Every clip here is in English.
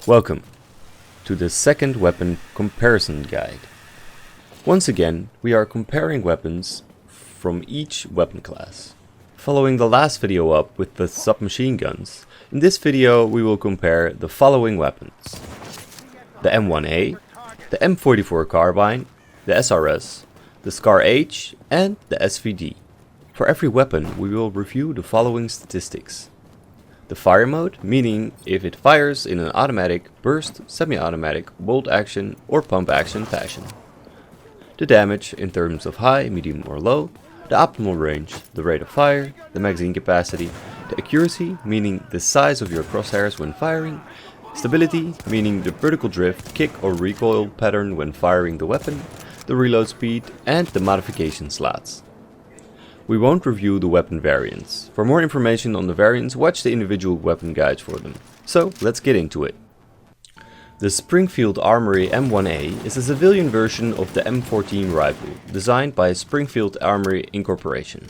Welcome to the second weapon comparison guide. Once again, we are comparing weapons from each weapon class. Following the last video up with the submachine guns, in this video we will compare the following weapons: the M1A, the M44 Carbine, the SRS, the SCAR-H and the SVD. For every weapon we will review the following statistics: the fire mode, meaning if it fires in an automatic, burst, semi-automatic, bolt action or pump action fashion; the damage in terms of high, medium or low; the optimal range, the rate of fire, the magazine capacity; the accuracy, meaning the size of your crosshairs when firing; stability, meaning the vertical drift, kick or recoil pattern when firing the weapon; the reload speed and the modification slots. We won't review the weapon variants. For more information on the variants, watch the individual weapon guides for them. So let's get into it. The Springfield Armory M1A is a civilian version of the M14 rifle, designed by Springfield Armory Incorporation.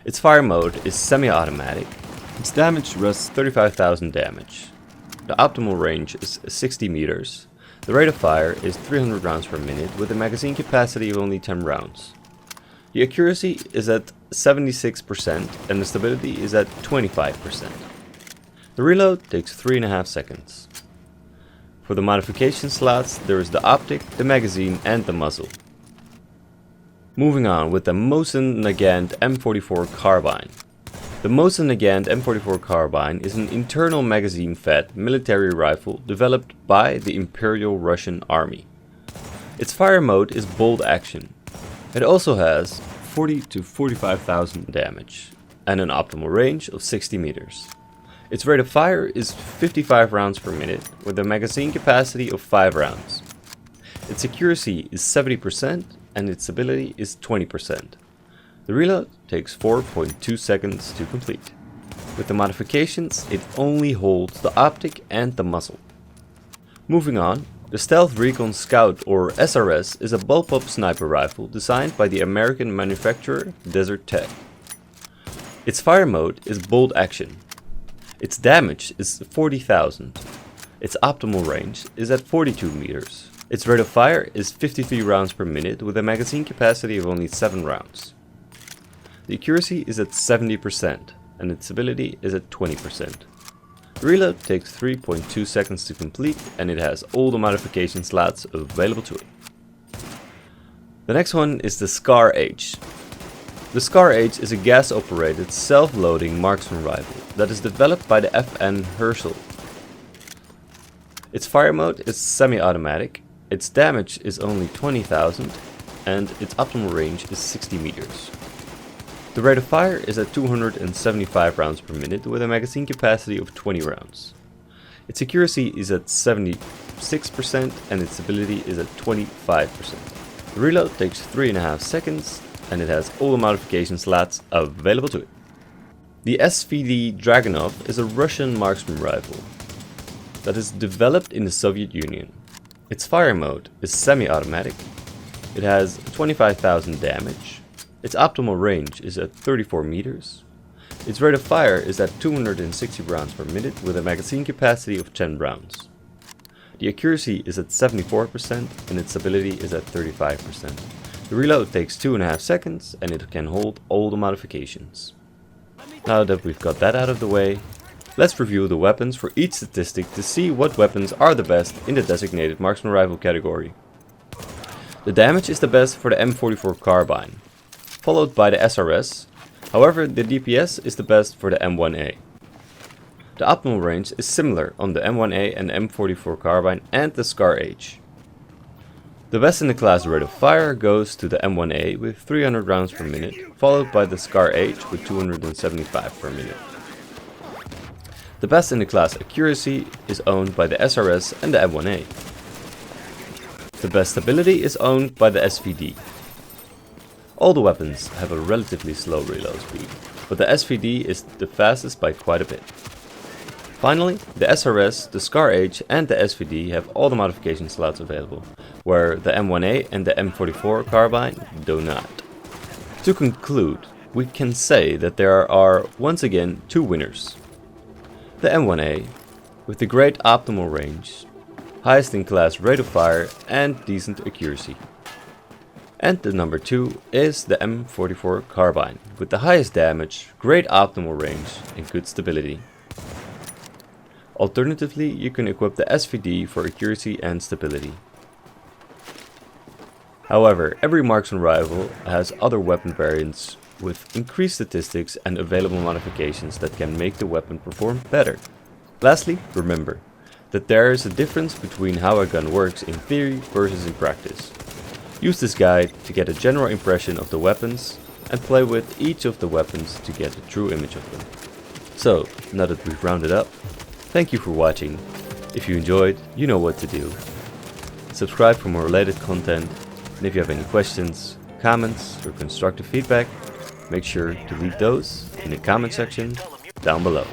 Its fire mode is semi-automatic. Its damage rusts 35,000 damage. The optimal range is 60 meters. The rate of fire is 300 rounds per minute with a magazine capacity of only 10 rounds. The accuracy is at 76% and the stability is at 25%. The reload takes 3.5 seconds. For the modification slots, there is the optic, the magazine and the muzzle. Moving on with the Mosin Nagant M44 Carbine. The Mosin Nagant M44 Carbine is an internal magazine-fed military rifle developed by the Imperial Russian Army. Its fire mode is bolt action. It also has 40 to 45,000 damage and an optimal range of 60 meters. Its rate of fire is 55 rounds per minute with a magazine capacity of 5 rounds. Its accuracy is 70% and its stability is 20%. The reload takes 4.2 seconds to complete. With the modifications, it only holds the optic and the muzzle. Moving on, the Stealth Recon Scout or SRS is a bullpup sniper rifle designed by the American manufacturer Desert Tech. Its fire mode is bolt action. Its damage is 40,000. Its optimal range is at 42 meters. Its rate of fire is 53 rounds per minute with a magazine capacity of only 7 rounds. The accuracy is at 70% and its stability is at 20%. The reload takes 3.2 seconds to complete and it has all the modification slots available to it. The next one is the SCAR-H. The SCAR-H is a gas-operated, self-loading marksman rifle that is developed by the FN Herschel. Its fire mode is semi-automatic, its damage is only 20,000 and its optimal range is 60 meters. The rate of fire is at 275 rounds per minute with a magazine capacity of 20 rounds. Its accuracy is at 76% and its stability is at 25%. The reload takes 3.5 seconds and it has all the modification slots available to it. The Svd Dragunov is a Russian marksman rifle that is developed in the Soviet Union. Its fire mode is semi-automatic. It has 25,000 damage. Its optimal range is at 34 meters. Its rate of fire is at 260 rounds per minute with a magazine capacity of 10 rounds. The accuracy is at 74% and its stability is at 35%. The reload takes 2.5 seconds and it can hold all the modifications. Now that we've got that out of the way, let's review the weapons for each statistic to see what weapons are the best in the designated marksman rifle category. The damage is the best for the M44 Carbine, followed by the SRS. However, the DPS is the best for the M1A. The optimal range is similar on the M1A and M44 Carbine and the SCAR-H. The best in the class rate of fire goes to the M1A with 300 rounds per minute, followed by the SCAR-H with 275 per minute. The best in the class accuracy is owned by the SRS and the M1A. The best stability is owned by the SVD. All the weapons have a relatively slow reload speed, but the SVD is the fastest by quite a bit. Finally, the SRS, the SCAR-H and the SVD have all the modification slots available, where the M1A and the M44 Carbine do not. To conclude, we can say that there are once again two winners. The M1A with the great optimal range, highest in class rate of fire and decent accuracy. And the number 2 is the M44 Carbine, with the highest damage, great optimal range and good stability. Alternatively, you can equip the Svd for accuracy and stability. However, every Marksman rifle has other weapon variants with increased statistics and available modifications that can make the weapon perform better. Lastly, remember that there is a difference between how a gun works in theory versus in practice. Use this guide to get a general impression of the weapons and play with each of the weapons to get a true image of them. So, now that we've rounded up, thank you for watching. If you enjoyed, you know what to do. Subscribe for more related content, and if you have any questions, comments or constructive feedback, make sure to leave those in the comment section down below.